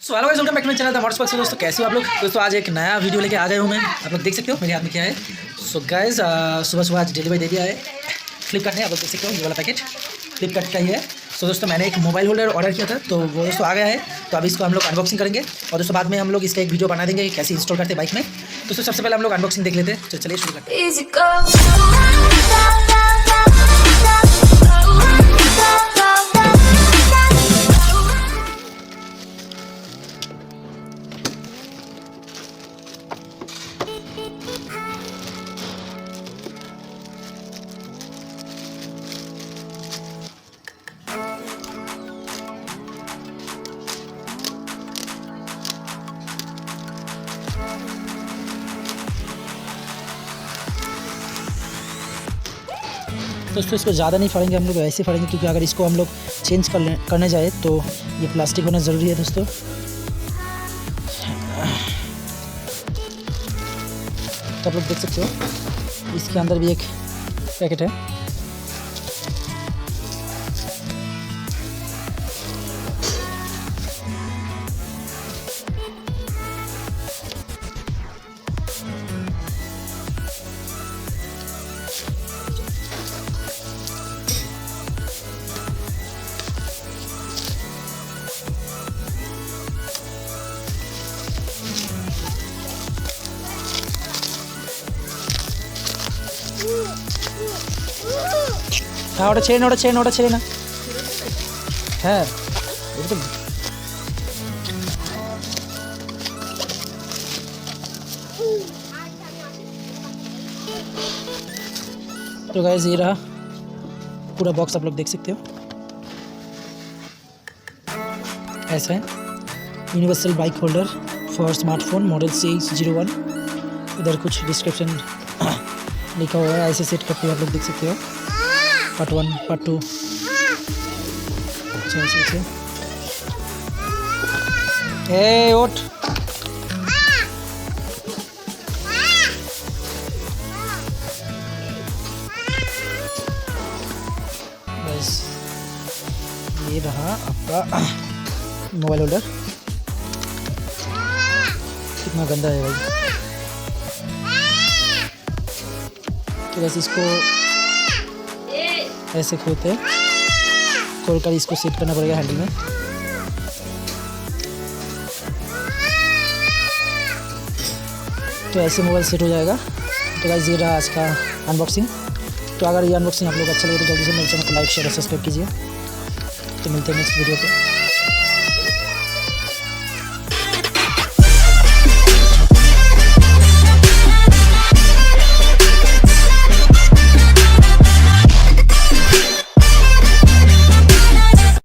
So hello guys, welcome back to my channel the motors. दोस्तों कैसे हो आप लोग? दोस्तों आज एक नया वीडियो लेके आ गए हूँ मैं। आप लोग देख सकते हो मेरे हाथ में क्या है। सो गाइस सुबह सुबह आज डिलीवरी दे दिया है फ्लिपकार्ट ने। आप लोग देख सकते हो ये वाला पैकेट फ्लिपकार्ट का ही है। सो दोस्तों मैंने एक मोबाइल होल्डर ऑर्डर किया था, तो वो दोस्तों आ गया है। तो अभी इसको हम लोग अनबॉक्सिंग करेंगे और दोस्तों बाद में हम लोग इसका एक वीडियो बना देंगे कैसे इंस्टॉल करते हैं बाइक में। दोस्तों सबसे पहले हम लोग अनबॉक्सिंग देख लेते हैं। तो चलिए शुरू करते हैं। दोस्तों इसको ज़्यादा नहीं फाड़ेंगे हम लोग, ऐसे फाड़ेंगे क्योंकि अगर इसको हम लोग चेंज करने जाए तो ये प्लास्टिक होना ज़रूरी है दोस्तों। तो आप लोग देख सकते हो इसके अंदर भी एक पैकेट है। हाँ ওটা ছেড়ে না হ্যাঁ এটা तो गाइस ये रहा पूरा बॉक्स, आप लोग देख सकते हो ऐसा है। Universal bike holder for smartphone model CH01। इधर कुछ डिस्क्रिप्शन लिखा हुआ है, ऐसे सेट करते हुए आप लोग देख सकते हो। पार्ट 1 पार्ट 2 ऐसे ए ओट बस ये रहा आपका मोबाइल होल्डर। कितना गंदा है भाई। तो बस इसको ऐसे खोलते हैं, खोल कर इसको सेट करना पड़ेगा हैंडल में। तो ऐसे मोबाइल सेट हो जाएगा। तो गाइस ये रहा आज का अनबॉक्सिंग। तो अगर ये अनबॉक्सिंग आप लोग अच्छा लगे तो जल्दी से मेरे चैनल को लाइक शेयर और सब्सक्राइब कीजिए। तो मिलते हैं नेक्स्ट वीडियो पे।